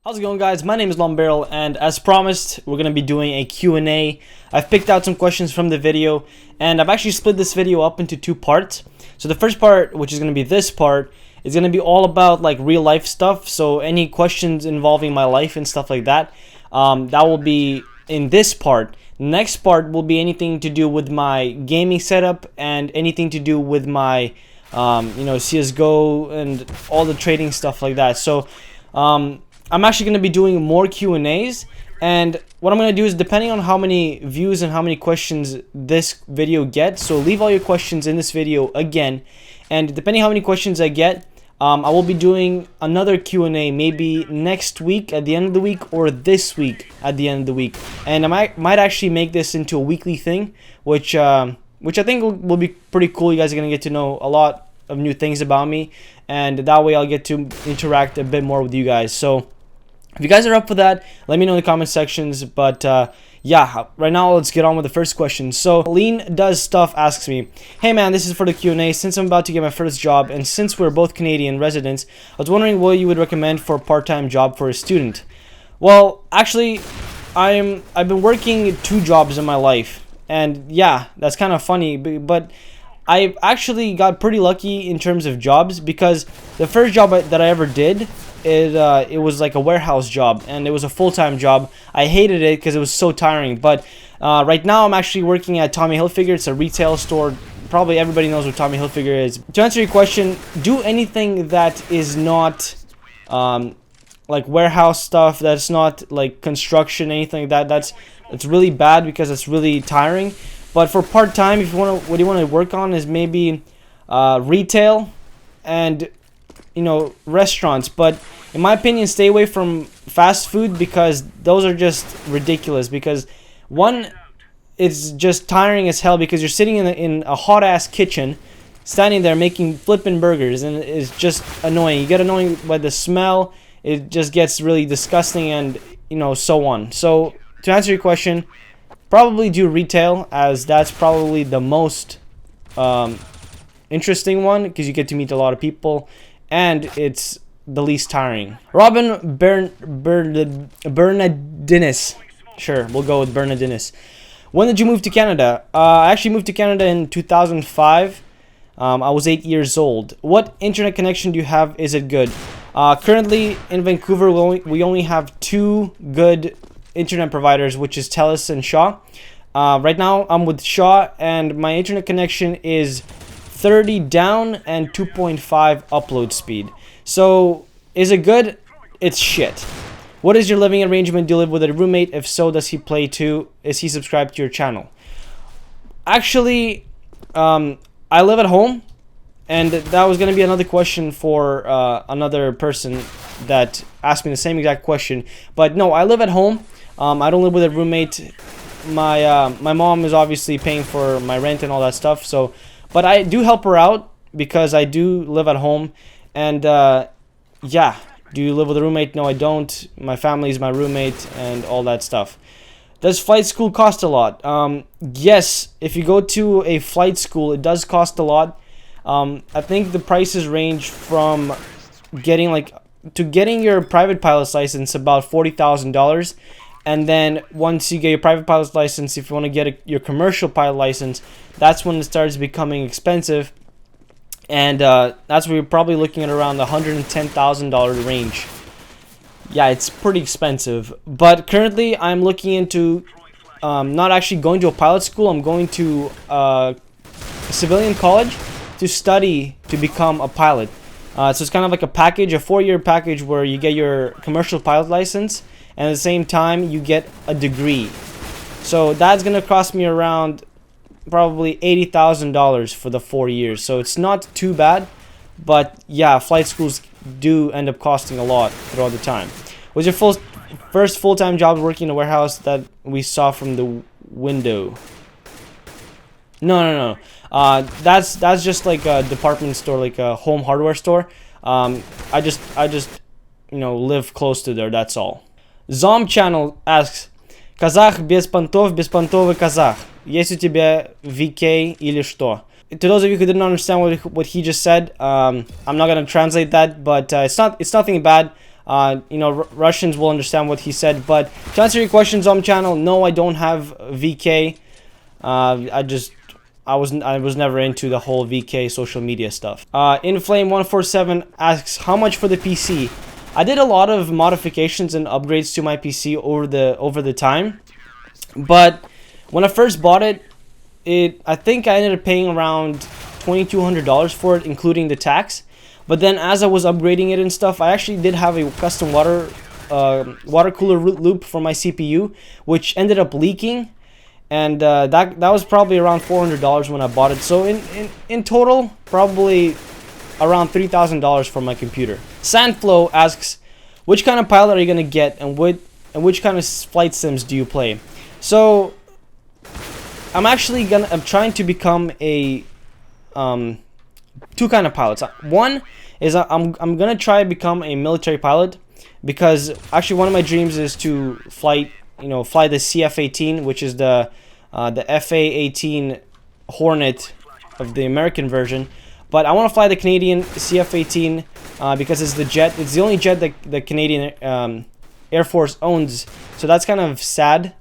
How's it going, guys? My name is LongBarrel, and as promised, we're going to be doing a Q&A. I've picked out some questions from the video, and I've actually split this video up into two parts. So the first part, which is going to be this part, is going to be all about like real life stuff. So any questions involving my life and stuff like that, that will be in this part. Next part will be anything to do with my gaming setup and anything to do with my CSGO and all the trading stuff like that. So I'm actually going to be doing more Q&As, and what I'm going to do is, depending on how many views and how many questions this video gets, so leave all your questions in this video again, and depending how many questions I get, I will be doing another Q&A maybe next week at the end of the week, or this week at the end of the week. And I might actually make this into a weekly thing, which I think will be pretty cool. You guys are going to get to know a lot of new things about me, and that way I'll get to interact a bit more with you guys. So if you guys are up for that, let me know in the comment sections. But yeah, right now let's get on with the first question. So Lean Does Stuff asks me, hey man, this is for the Q&A. Since I'm about to get my first job, and since we're both Canadian residents, I was wondering what you would recommend for a part-time job for a student. Well, actually, I've been working 2 jobs in my life, and yeah, that's kind of funny, but I actually got pretty lucky in terms of jobs, because the first job that I ever did, it was like a warehouse job, and it was a full-time job. I hated it because it was so tiring. But right now I'm actually working at Tommy Hilfiger. It's a retail store. Probably everybody knows what Tommy Hilfiger is. To answer your question, do anything that is not like warehouse stuff, that's not like construction, anything like that. It's really bad because it's really tiring. But for part-time, if you what you want to work on is maybe retail and restaurants. But in my opinion, stay away from fast food, because those are just ridiculous. Because one, it's just tiring as hell, because you're sitting in a hot ass kitchen, standing there making flippin' burgers, and it's just annoying. You get annoying by the smell. It just gets really disgusting, and so on. So to answer your question, probably do retail, as that's probably the most interesting one, because you get to meet a lot of people, and it's the least tiring. Robin Bernardinis. Sure, we'll go with Bernardinis. When did you move to Canada? I actually moved to Canada in 2005. I was 8 years old. What internet connection do you have? Is it good? Currently in Vancouver, we only have 2 good internet providers, which is TELUS and Shaw. Right now I'm with Shaw, and my internet connection is 30 down and 2.5 upload speed. So is it good? It's shit. What is your living arrangement? Do you live with a roommate? If so, does he play too? Is he subscribed to your channel? Actually, I live at home, and that was going to be another question for another person that asked me the same exact question. But no, I live at home. I don't live with a roommate. My mom is obviously paying for my rent and all that stuff. So, but I do help her out, because I do live at home. And yeah, do you live with a roommate? No, I don't. My family is my roommate and all that stuff. Does flight school cost a lot? Yes, if you go to a flight school, it does cost a lot. I think the prices range from getting your private pilot's license, about $40,000. And then once you get your private pilot's license, if you want to get your commercial pilot license, that's when it starts becoming expensive. And that's where you're probably looking at around the $110,000 range. Yeah, it's pretty expensive. But currently, I'm looking into not actually going to a pilot school. I'm going to a civilian college to study to become a pilot. So it's kind of like a package, a 4-year package, where you get your commercial pilot license, and at the same time you get a degree. So that's gonna cost me around probably $80,000 for the 4 years. So it's not too bad, but yeah, flight schools do end up costing a lot throughout the time. Was your first full-time job working in a warehouse that we saw from the window? No. That's just like a department store, like a home hardware store. I just live close to there. That's all. Zom channel asks, Казах без понтов, беспонтовый казах. Есть у тебя VK или что? To those of you who didn't understand what he just said, I'm not gonna translate that, but it's nothing bad. You know, Russians will understand what he said. But to answer your questions on channel, no, I don't have VK. I was never into the whole VK social media stuff. Inflame147 asks, how much for the PC? I did a lot of modifications and upgrades to my PC over the time, but when I first bought it, I think I ended up paying around $2,200 for it, including the tax. But then as I was upgrading it and stuff, I actually did have a custom water cooler loop for my CPU, which ended up leaking, and that was probably around $400 when I bought it. So in total, probably around $3,000 for my computer. Sandflow asks, which kind of pilot are you gonna get, and which kind of flight sims do you play? So I'm trying to become a two kind of pilots. One is I'm gonna try to become a military pilot, because actually one of my dreams is to fly the CF-18, which is the FA-18 Hornet of the American version. But I want to fly the Canadian CF-18 because it's the only jet that the Canadian Air Force owns. So that's kind of sad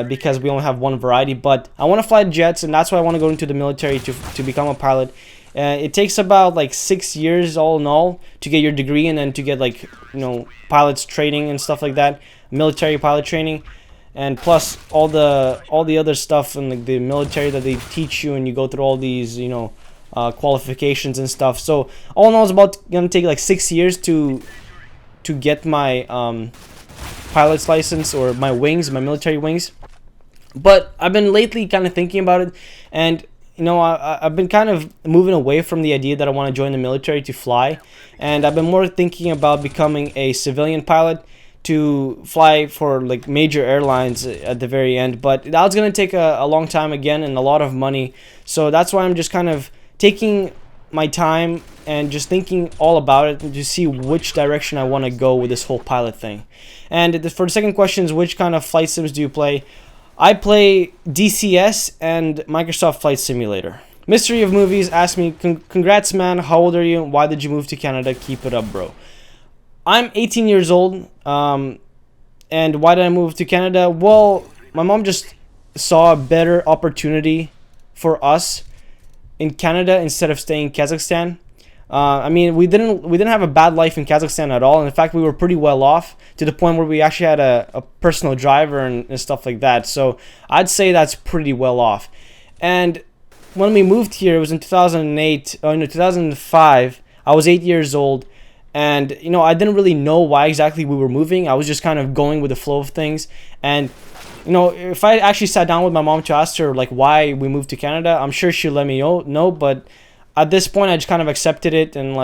because we only have one variety. But I want to fly jets, and that's why I want to go into the military to become a pilot. It takes about like 6 years all in all to get your degree, and then to get like pilots training and stuff like that, military pilot training, and plus all the other stuff in like the military that they teach you, and you go through all these qualifications and stuff. So all in all, it's gonna take like 6 years to get my pilot's license, or my military wings. But I've been lately kind of thinking about it, and I've been kind of moving away from the idea that I want to join the military to fly, and I've been more thinking about becoming a civilian pilot to fly for like major airlines at the very end. But that's gonna take a long time again, and a lot of money. So that's why I'm just kind of taking my time and just thinking all about it, and to see which direction I want to go with this whole pilot thing. And for the second question is, which kind of flight sims do you play? I play DCS and Microsoft Flight Simulator. Mystery of Movies asked me, congrats man, how old are you? Why did you move to Canada? Keep it up, bro. I'm 18 years old, and why did I move to Canada? Well, my mom just saw a better opportunity for us in Canada instead of staying in Kazakhstan. I mean, we didn't have a bad life in Kazakhstan at all. In fact, we were pretty well off, to the point where we actually had a personal driver and stuff like that. So I'd say that's pretty well off. And when we moved here, it was in 2005. I was 8 years old, and I didn't really know why exactly we were moving. I was just kind of going with the flow of things. And if I actually sat down with my mom to ask her like why we moved to Canada, I'm sure she'll let me know. But at this point, I just kind of accepted it, and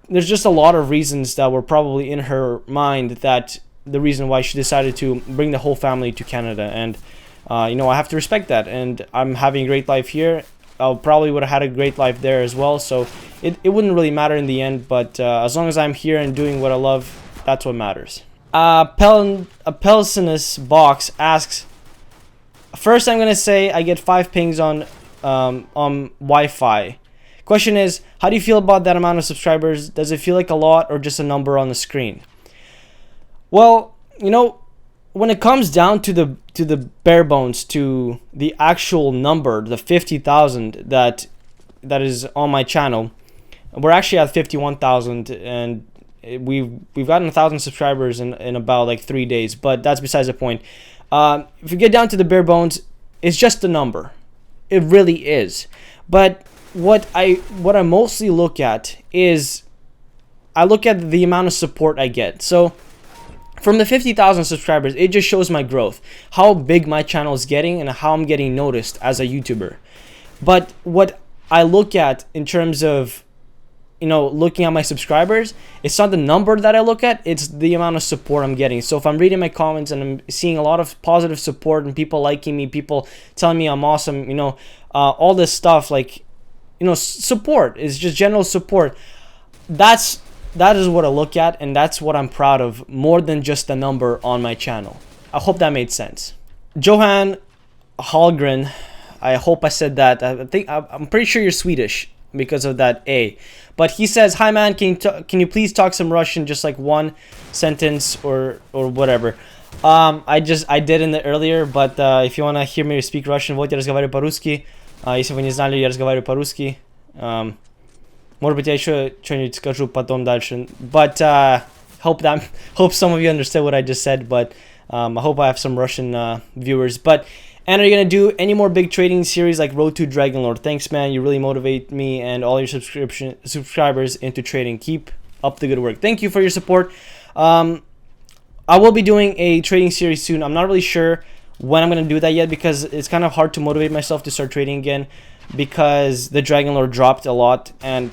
there's just a lot of reasons that were probably in her mind, that the reason why she decided to bring the whole family to Canada. And I have to respect that, and I'm having a great life here. I probably would have had a great life there as well, so it wouldn't really matter in the end. But as long as I'm here and doing what I love, that's what matters. Pelsinus Box asks, first I'm gonna say I get 5 pings on Wi-Fi. Question is, how do you feel about that amount of subscribers? Does it feel like a lot, or just a number on the screen? Well, when it comes down to the bare bones, to the actual number, the 50,000 that is on my channel, we're actually at 51,000, and we've gotten 1,000 subscribers in about like 3 days. But that's besides the point. If you get down to the bare bones, it's just a number. It really is. But what I mostly look at is, I look at the amount of support I get. So from the 50,000 subscribers, it just shows my growth, how big my channel is getting, and how I'm getting noticed as a YouTuber. But what I look at in terms of looking at my subscribers, it's not the number that I look at, it's the amount of support I'm getting. So if I'm reading my comments and I'm seeing a lot of positive support, and people liking me, people telling me I'm awesome, all this stuff, like support is just general support. That is what I look at, and that's what I'm proud of, more than just the number on my channel. I hope that made sense. Johan Hallgren, I hope I said that. I'm pretty sure you're Swedish. because of that A. But he says, "Hi man, can you please talk some Russian, just like one sentence or whatever." I did in the earlier, but if you want to hear me speak Russian, вот я разговариваю по-русски. Если вы не знали, я разговариваю по-русски. Может быть, я еще что-нибудь скажу потом дальше. But hope some of you understood what I just said, but I hope I have some Russian viewers. But and are you gonna do any more big trading series like Road to Dragon Lord? Thanks, man. You really motivate me and all your subscribers into trading. Keep up the good work. Thank you for your support. I will be doing a trading series soon. I'm not really sure when I'm gonna do that yet because it's kind of hard to motivate myself to start trading again because the Dragon Lord dropped a lot and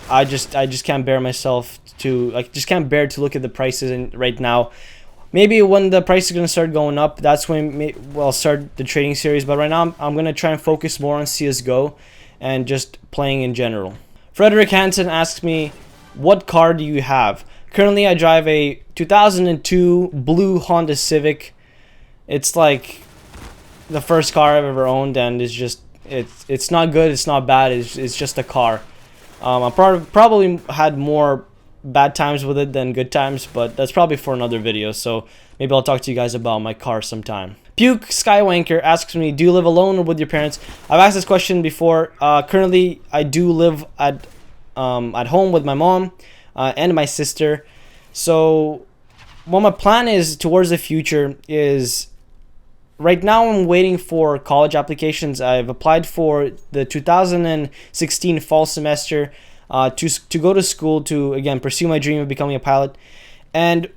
I just can't bear myself to just can't bear to look at the prices right now. Maybe when the price is going to start going up, that's when I'll start the trading series. But right now, I'm going to try and focus more on CSGO and just playing in general. Frederick Hansen asks me, what car do you have? Currently, I drive a 2002 blue Honda Civic. It's like the first car I've ever owned, and it's not good, it's not bad, it's just a car. I probably had more bad times with it than good times, but that's probably for another video, so maybe I'll talk to you guys about my car sometime. Puke Skywanker asks me, do you live alone or with your parents? I've asked this question before. Currently I do live at home with my mom and my sister. So what my plan is towards the future is, right now I'm waiting for college applications. I've applied for the 2016 fall semester to go to school to, again, pursue my dream of becoming a pilot. And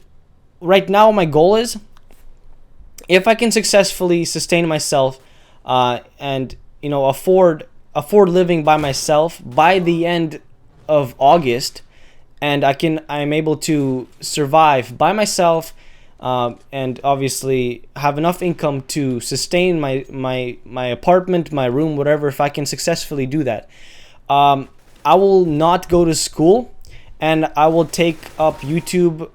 right now my goal is, if I can successfully sustain myself and afford living by myself by the end of August, and I'm able to survive by myself and obviously have enough income to sustain my apartment, my room, whatever, if I can successfully do that, I will not go to school and I will take up YouTube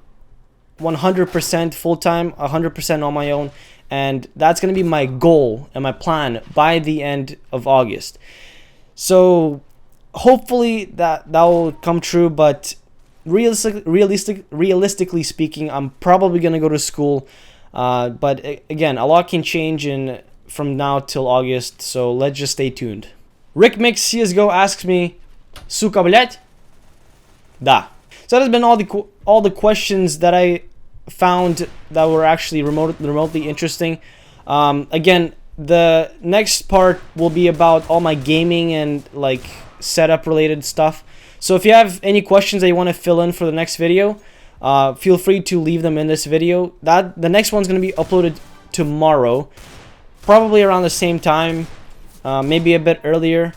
100% full-time, 100% on my own, and that's going to be my goal and my plan by the end of August. So hopefully that will come true, but realistically speaking, I'm probably going to go to school, but again, a lot can change from now till August, so let's just stay tuned. Rick Mix CSGO asks me, Suka, блять? Da. So that has been all the questions that I found that were actually remotely interesting. Again, the next part will be about all my gaming and like setup related stuff. So if you have any questions that you want to fill in for the next video, feel free to leave them in this video. The next one's going to be uploaded tomorrow, probably around the same time, maybe a bit earlier.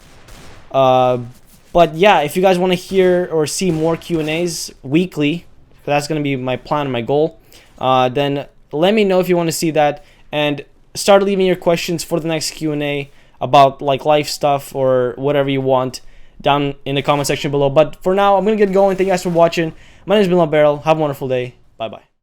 But yeah, if you guys want to hear or see more Q&As weekly, that's going to be my plan, my goal, then let me know if you want to see that, and start leaving your questions for the next Q&A about like life stuff or whatever you want down in the comment section below. But for now, I'm going to get going. Thank you guys for watching. My name has been LongBarrel. Have a wonderful day. Bye-bye.